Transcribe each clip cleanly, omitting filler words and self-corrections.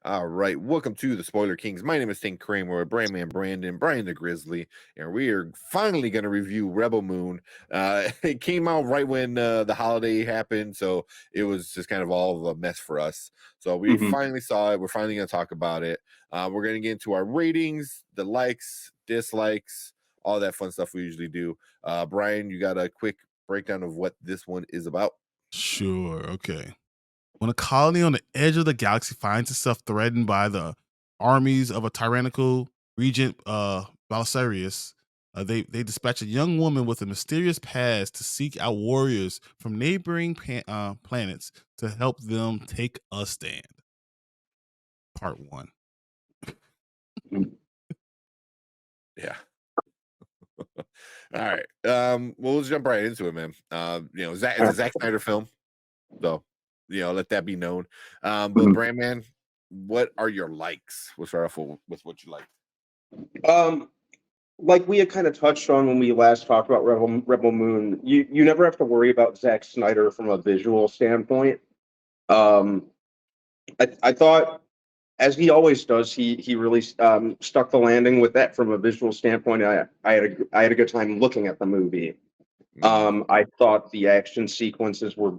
All right, welcome to the Spoiler Kings. My name is St. Kramer with Brandman Brandon, Brian the Grizzly, and we are finally going to review Rebel Moon. It came out right when the holiday happened, so it was just kind of all of a mess for us. So we Mhm. finally saw it. We're finally going to talk about it. We're going to get into our ratings, the likes, dislikes, all that fun stuff we usually do. Brian, you got a quick breakdown of what this one is about? Sure. Okay. When a colony on the edge of the galaxy finds itself threatened by the armies of a tyrannical regent, Belisarius, they dispatch a young woman with a mysterious past to seek out warriors from neighboring planets to help them take a stand. Part one. Mm. Yeah. All right. Well, let's jump right into it, man. Zach, it's a Zack Snyder film, so let that be known. But Mhm. Brandman, what are your likes? We'll start off with what you like. Um, like we had kind of touched on when we last talked about Rebel Moon, you never have to worry about Zack Snyder from a visual standpoint. Um, I thought, as he always does, he really stuck the landing with that from a visual standpoint. I had a good time looking at the movie. Mhm. I thought the action sequences were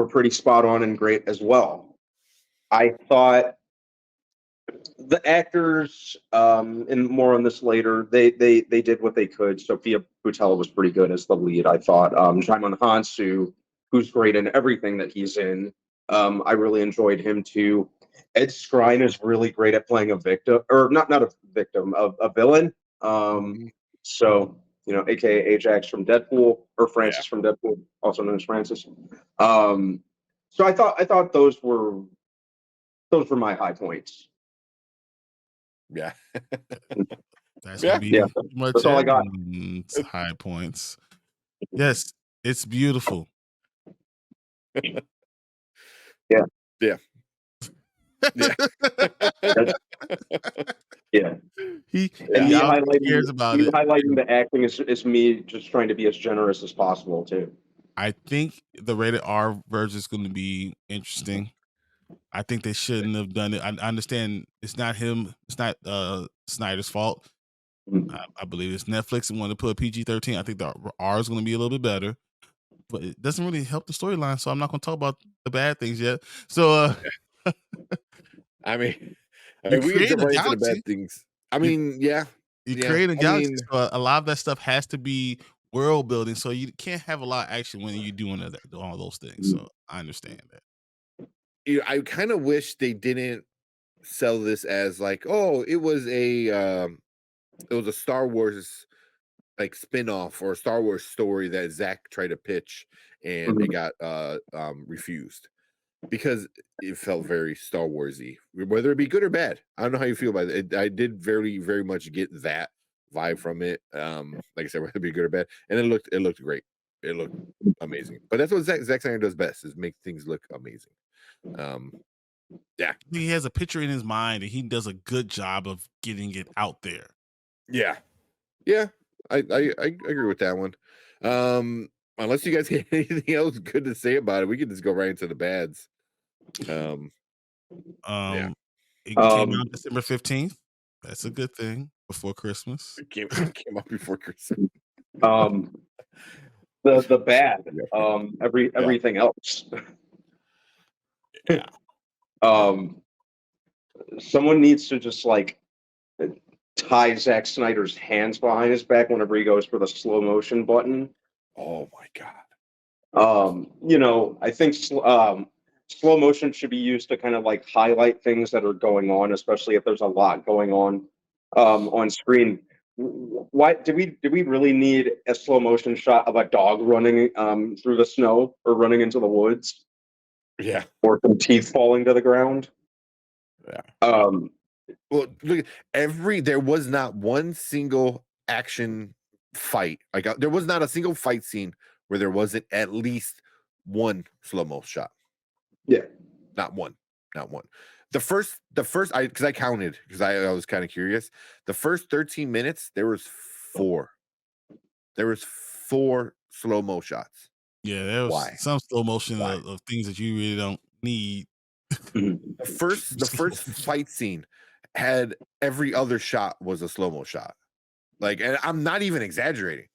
pretty spot on and great as well. I thought the actors, and more on this later, they did what they could. Sophia Boutella was pretty good as the lead, I thought. Jaimin Hansu, who's great in everything that he's in. I really enjoyed him too. Ed Skrein is really great at playing a victim, or not a victim, a villain. Um, Mhm. so aka Ajax from Deadpool, or Yeah, Francis from Deadpool, also known as Francis. Um, so I thought those were my high points. yeah, That's gonna yeah. Yeah, be pretty much that's all I got. everyone's high points. Yes, it's beautiful. Yeah, Yeah, yeah, that, yeah. he And yeah. he also cares about me it. highlighting the acting is me just trying to be as generous as possible too. I think the rated R version is going to be interesting. I think they shouldn't have done it. I understand it's not him. It's not Snyder's fault. Mm. I believe it's Netflix and wanted to put PG-13. I think the R is going to be a little bit better, but it doesn't really help the storyline. So I'm not going to talk about the bad things yet. So I mean, you're we can jump creating a right into the galaxy. bad things. I You mean, yeah, you yeah. create a I galaxy, mean, so a lot of that stuff has to be world building. So you can't have a lot of action when you're doing all those things. Mm. So I understand that. I kind of wish they didn't sell this as like, oh, it was a Star Wars like spin-off or a Star Wars story that Zach tried to pitch and it Mhm. got refused because it felt very Star Warsy, whether it be good or bad. I don't know how you feel about it. I did very, very much get that vibe from it. Like I said, whether it be good or bad, and it looked great. It looked amazing. But that's what Zack Snyder does best is make things look amazing. Um, yeah, He has a picture in his mind and he does a good job of getting it out there. yeah, yeah. I agree with that one. Unless you guys have anything else good to say about it, we can just go right into the bads. Um, yeah, Um, it came Um, out December 15th. That's a good thing before Christmas. it came out before Christmas. um, the bad, Yeah, yeah, everything else. yeah, yeah. um, Someone needs to just like tie Zack Snyder's hands behind his back whenever he goes for the slow motion button. Oh my god. I think slow motion should be used to kind of like highlight things that are going on, especially if there's a lot going on screen. Why did we really need a slow motion shot of a dog running through the snow or running into the woods Yeah, or some teeth falling to the ground? yeah. Um, Well, look, there was not one single action fight. Like there was not a single fight scene where there wasn't at least one slow mo shot. yeah. Not one, not one. The first, because I counted because I was kind of curious. The first 13 minutes there was four. There was four slow mo shots. Yeah, there was Why? some slow motion Why? of things that you really don't need. Mhm. The first fight scene had every other shot was a slow-mo shot. Like, and I'm not even exaggerating.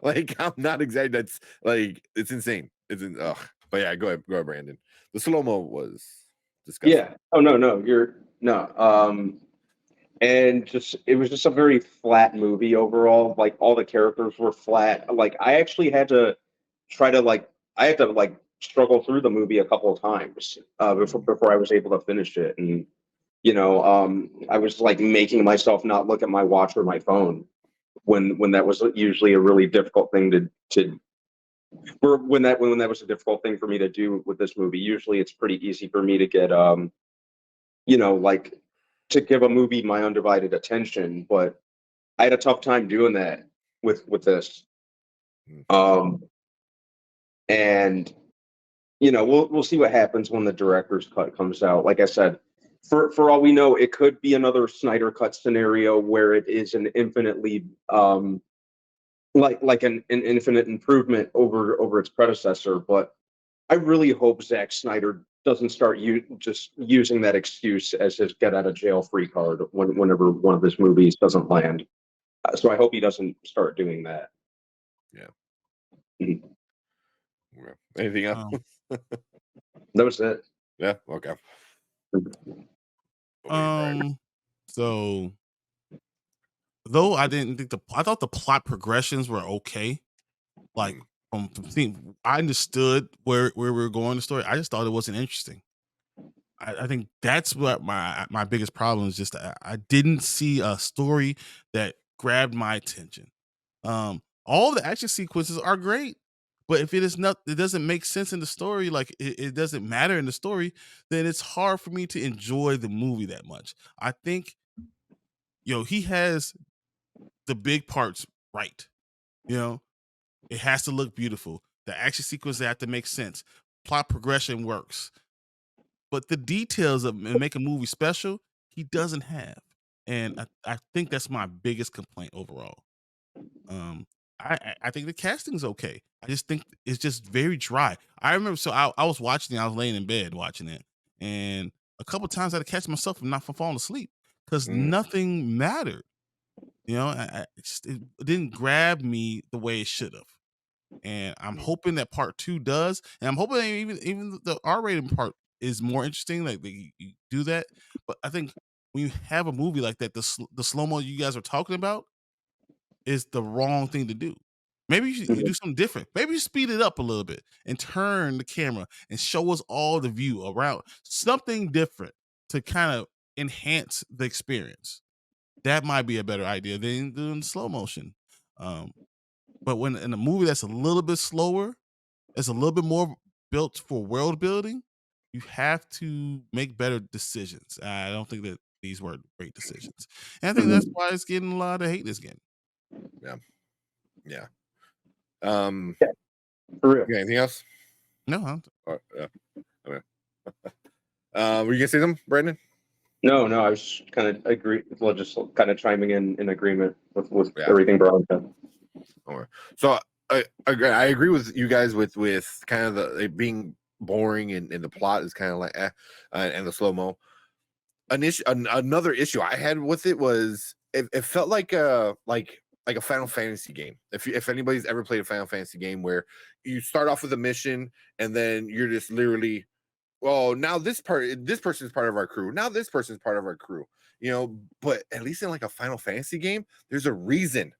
Like, I'm not exaggerating. That's like, it's insane. Ugh. But yeah, go ahead, Brandon. The slow-mo was disgusting. Yeah. Oh no, you're no. And just it was just a very flat movie overall. Like all the characters were flat. Like I actually had to try to like I had to like struggle through the movie a couple of times before I was able to finish it. And I was like making myself not look at my watch or my phone when that was usually a really difficult thing to or when that was a difficult thing for me to do with this movie. Usually it's pretty easy for me to get like to give a movie my undivided attention, but I had a tough time doing that with this. Mm. And we'll see what happens when the director's cut comes out. Like I said, for all we know, it could be another Snyder cut scenario where it is an infinitely like an infinite improvement over its predecessor. But I really hope Zack Snyder doesn't start just using that excuse as his get out of jail free card whenever one of his movies doesn't land. So I hope he doesn't start doing that. Yeah. Mhm. Yeah. Anything else? That was it. Yeah. Okay. What about you, Brian? So though I didn't think I thought the plot progressions were okay. Like from seeing, I understood where we were going in the story. I just thought it wasn't interesting. I think that's what my biggest problem is. Just I didn't see a story that grabbed my attention. All the action sequences are great, but if it is not, it doesn't make sense in the story. Like it doesn't matter in the story, then it's hard for me to enjoy the movie that much. I think he has the big parts right. You know, it has to look beautiful. The action sequences have to make sense. Plot progression works. But the details of make a movie special, he doesn't have. And I think that's my biggest complaint overall. Um, I think the casting's okay. I just think it's just very dry. I remember, so I was watching it, I was laying in bed watching it, and a couple times I had to catch myself from not from falling asleep because Mm. nothing mattered. It didn't grab me the way it should have. And I'm hoping that part 2 does, and I'm hoping that even the R-rated part is more interesting. Like you do that, but I think when you have a movie like that, the slow mo you guys are talking about is the wrong thing to do. Maybe you do something different. Maybe you speed it up a little bit and turn the camera and show us all the view around, something different to kind of enhance the experience. That might be a better idea than doing slow motion. But when in a movie that's a little bit slower, it's a little bit more built for world building, you have to make better decisions. I don't think that these were great decisions. And I think that's why it's getting a lot of hate this game. Yeah. Yeah. For real. You got anything else? No, Yeah. Okay. Were you gonna say something, Brandon? No, I was kind of agree. Well, just kind of chiming in agreement with Yeah. everything Brian said. Okay. So I agree with you guys with kind of it being boring and the plot is kind of like and the slow mo. Another issue I had with it was it felt like a Final Fantasy game. If anybody's ever played a Final Fantasy game where you start off with a mission and then you're just literally, well, now this person's part of our crew. Now this person's part of our crew. But at least in like a Final Fantasy game, there's a reason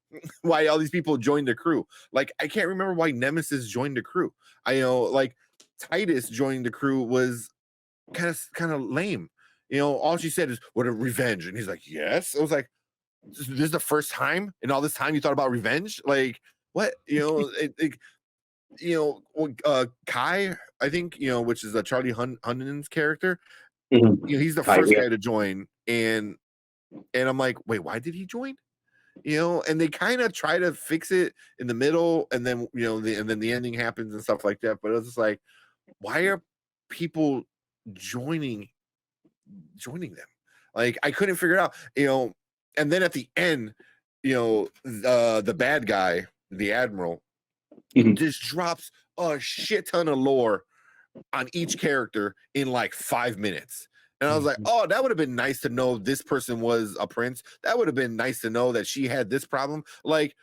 why all these people joined the crew. Like I can't remember why Nemesis joined the crew. I know like Titus joining the crew was kind of lame. All she said is what a revenge, and he's like, yes. I was like, this is the first time in all this time you thought about revenge? Like what? Kai, I think, which is a Charlie Hunnam's character. He's the first guy to join, and I'm like, wait, why did he join? And they kind of try to fix it in the middle, and then and then the ending happens and stuff like that. But it was just like, why are people joining them? Like I couldn't figure it out. And then at the end, the bad guy, the Admiral, just drops a shit ton of lore on each character in like 5 minutes. And I was like, oh, that would have been nice to know this person was a prince. That would have been nice to know that she had this problem. Like,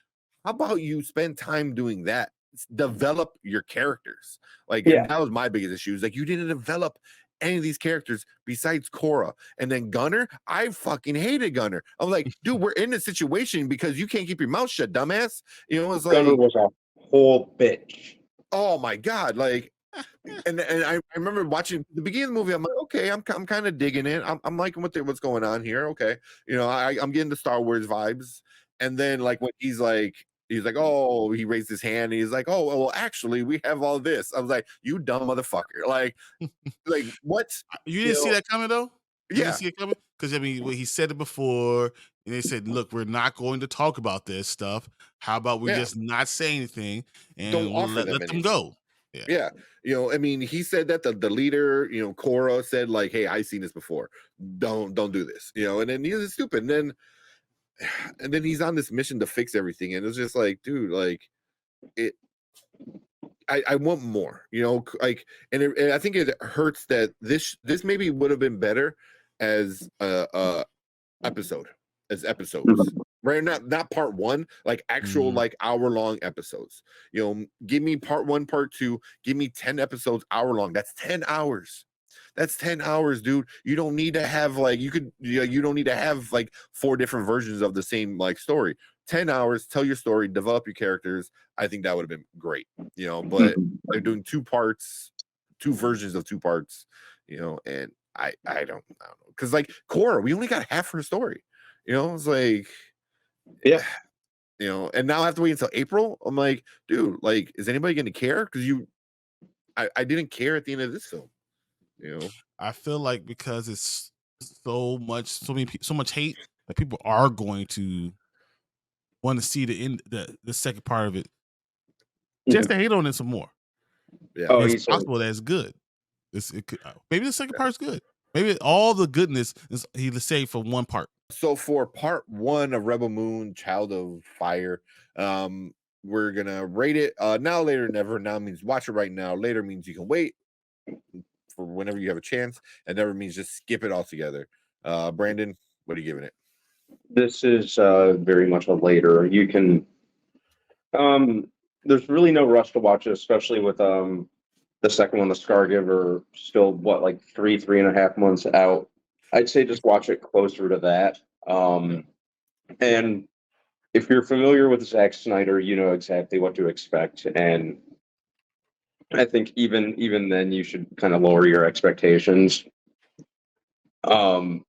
how about you spend time doing that? Develop your characters. Like, Yeah. and that was my biggest issue. Is like you didn't develop any of these characters besides Korra. And then Gunner, I fucking hated Gunner. I'm like, dude, we're in this situation because you can't keep your mouth shut, dumbass. You know, it's Gunner like, was a whole bitch. oh my God. Like, and I remember watching the beginning of the movie. I'm like, okay, I'm kind of digging it. I'm liking what's going on here. Okay, you know, I'm getting the Star Wars vibes. And then like when he's like, oh, he raised his hand. And he's like, oh, well, actually, we have all this. I was like, you dumb motherfucker. Like what? You didn't see that coming though. You Yeah, didn't see it coming because I mean, he said it before, and they said, "Look, we're not going to talk about this stuff. How about we yeah. just not say anything Don't and offer them let them anything. go?" Yeah. Yeah, you know, I mean, he said that the leader, you know, Korra said like, hey, I've seen this before. Don't do this, you know. And then he's stupid. And then he's on this mission to fix everything, and it's just like, dude, like it. I want more, you know, like, and I think it hurts that this maybe would have been better as a episode, as episodes, right? Not part one, like actual Mhm. like hour-long episodes. You know, give me part one, part two, give me 10 episodes hour long. That's 10 hours. That's 10 hours, dude. You don't need to have like you don't need to have like 4 different versions of the same like story. 10 hours, tell your story, develop your characters. I think that would have been great, you know, but they're doing 2 parts, 2 versions of 2 parts, you know, and I don't know. Cuz like Korra, we only got half her story. You know, it's like Yeah. you know, and now I have to wait until April. I'm like, dude, like is anybody going to care? Cuz I didn't care at the end of this film, you know. I feel like because it's so much hate that people are going to want to see the second part of it just to hate on it some more. Yeah. Oh, And it's easily. possible that it's good. Maybe the second part's good. Maybe all the goodness is he saved for one part. So for part 1 of Rebel Moon, Child of Fire, we're gonna rate it. Now, later, never. Now means watch it right now. Later means you can wait for whenever you have a chance, and never means just skip it altogether. Brandon, what are you giving it? This is very much a later. You can there's really no rush to watch it, especially with the second one, the Scargiver, still what, like 3.5 months out. I'd say just watch it closer to that. And if you're familiar with Zack Snyder, you know exactly what to expect. And I think even then you should kind of lower your expectations. Um,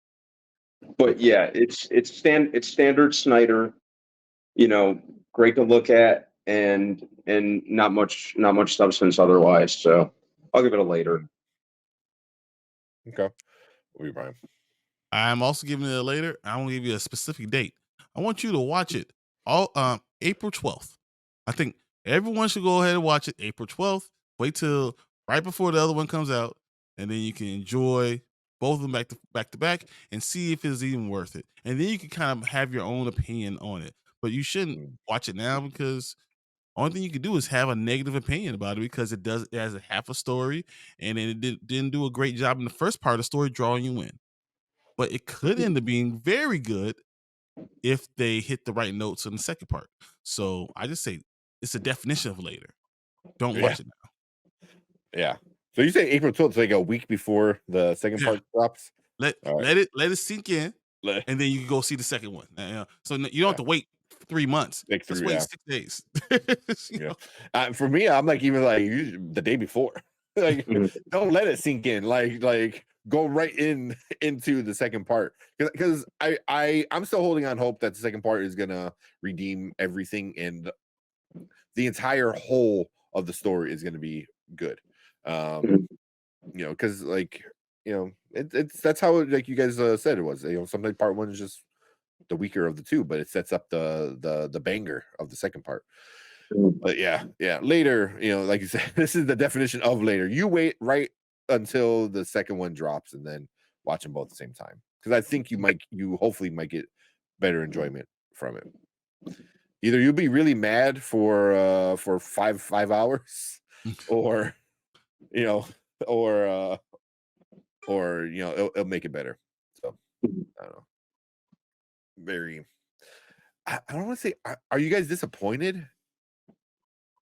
but yeah, it's standard Snyder, you know, great to look at and not much substance otherwise. So I'll give it a later. Okay, what are you, Brian? I'm also giving it a later. I won't give you a specific date. I want you to watch it all April 12th. I think everyone should go ahead and watch it April 12th. Wait till right before the other one comes out, and then you can enjoy both of them back to back and see if it's even worth it. And then you can kind of have your own opinion on it. But you shouldn't watch it now because only thing you can do is have a negative opinion about it because it has a half a story and it didn't do a great job in the first part of the story drawing you in. But it could end up being very good if they hit the right notes in the second part. So I just say it's a definition of later. Don't Yeah, watch it now. yeah. So you say April 12th, like a week before the second Yeah. part drops. Let All right. let it sink in, Le- and then you can go see the second one. So you don't have to wait 3 months. Like Just 3, wait yeah. 6 days. You Yeah. know? For me, I'm like even like the day before. Like, Mhm. don't let it sink in. Like go right into the second part because I'm still holding on hope that the second part is gonna redeem everything and the entire whole of the story is gonna be good. Mhm. You know, because like you know, it's that's how like you guys said it was. You know, sometimes part 1 is just the weaker of the 2, but it sets up the banger of the second part. But yeah, later, you know, like you said, this is the definition of later. You wait right until the second one drops and then watch them both at the same time. Because I think you hopefully might get better enjoyment from it. Either you'll be really mad for 5 hours, or you know, or it'll make it better. So Mhm. I don't know. Very. I don't want to say. Are you guys disappointed?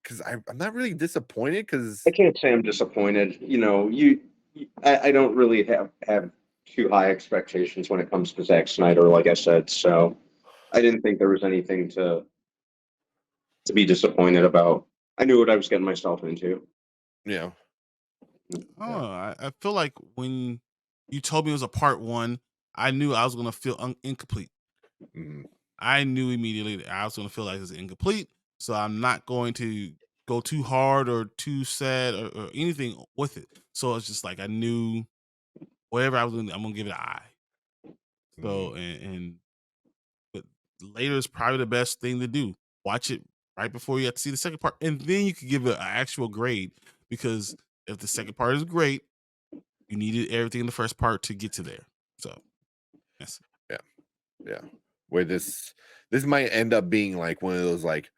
Because I'm not really disappointed. Because I can't say I'm disappointed. I don't really have too high expectations when it comes to Zack Snyder, like I said. So I didn't think there was anything to be disappointed about. I knew what I was getting myself into. yeah, I don't know. I feel like when you told me it was a part one, I knew I was gonna feel incomplete. mhm, I knew immediately that I was gonna feel like it's incomplete. So I'm not going to go too hard or too sad or anything with it. So it's just like I knew whatever I was doing, I'm gonna give it an eye. mhm. So and but later is probably the best thing to do. Watch it right before you have to see the second part, and then you can give it an actual grade. Because if the second part is great, you needed everything in the first part to get to there. So yes, Yeah, yeah. Where this might end up being like one of those, like,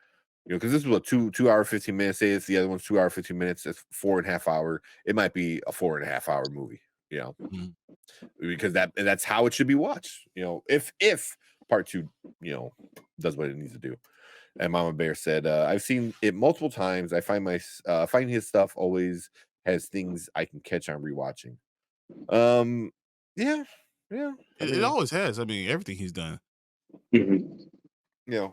because this was a 2 hour 15 minutes. Say it's the other one's 2 hour 15 minutes. It's 4.5 hour. It might be a 4.5 hour movie. Mhm. Because that's how it should be watched. If part two, does what it needs to do. And Mama Bear said, I've seen it multiple times. I find his stuff always has things I can catch on rewatching. Um, yeah, yeah. I It mean, always has. I mean, everything he's done. Mhm. you know,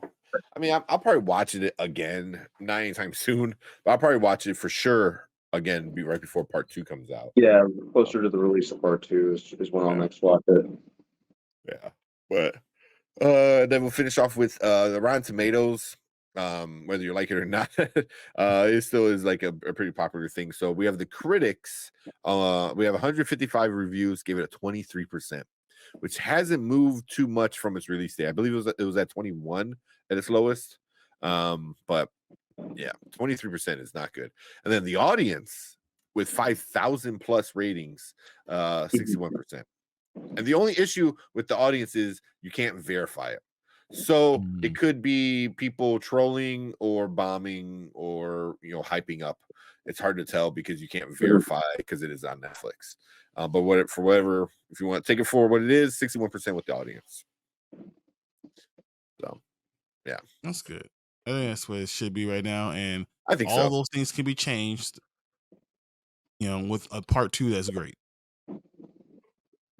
I'll probably watch it again, not anytime soon, but I'll probably watch it for sure again, be right before part two comes out. Yeah, So, closer to the release of part two is when I'll yeah, next watch it. yeah. But then we'll finish off with the Rotten Tomatoes. Whether you like it or not, it still is like a pretty popular thing. So we have the critics. We have 155 reviews, gave it a 23%, which hasn't moved too much from its release date. I believe it was at 21 at its lowest. But yeah, 23% is not good. And then the audience with 5,000 plus ratings, 61%. And the only issue with the audience is you can't verify it. So it Mm. could be people trolling or bombing or hyping up. It's hard to tell because you can't verify because it is on Netflix. But for whatever, if you want to take it for what it is, 61% with the audience. So yeah, That's good. I think that's where it should be right now. And I think all so. those things can be changed, with a part two that's great.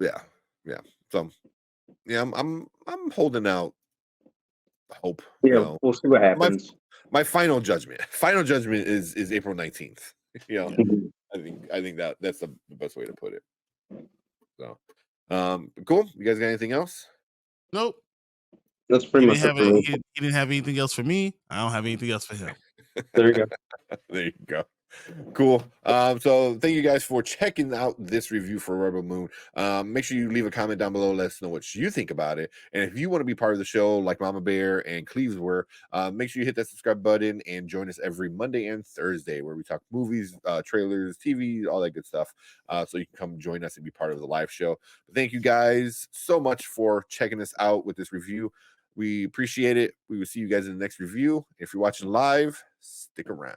Yeah, yeah. So yeah, I'm holding out hope. Yeah, we'll see what My happens. my final judgment. Final judgment is April 19th. Yeah. Mhm. I think that's the best way to put it. So, cool. You guys got anything else? Nope. That's He pretty didn't much it have for any, me. he didn't have anything else for me. I don't have anything else for him. There you go. There you go. Cool. So thank you guys for checking out this review for Rebel Moon. Make sure you leave a comment down below. Let us know what you think about it. And if you want to be part of the show, like Mama Bear and Cleves were, make sure you hit that subscribe button and join us every Monday and Thursday where we talk movies, trailers, TV, all that good stuff. So you can come join us and be part of the live show. But thank you guys so much for checking us out with this review. We appreciate it. We will see you guys in the next review. If you're watching live, stick around.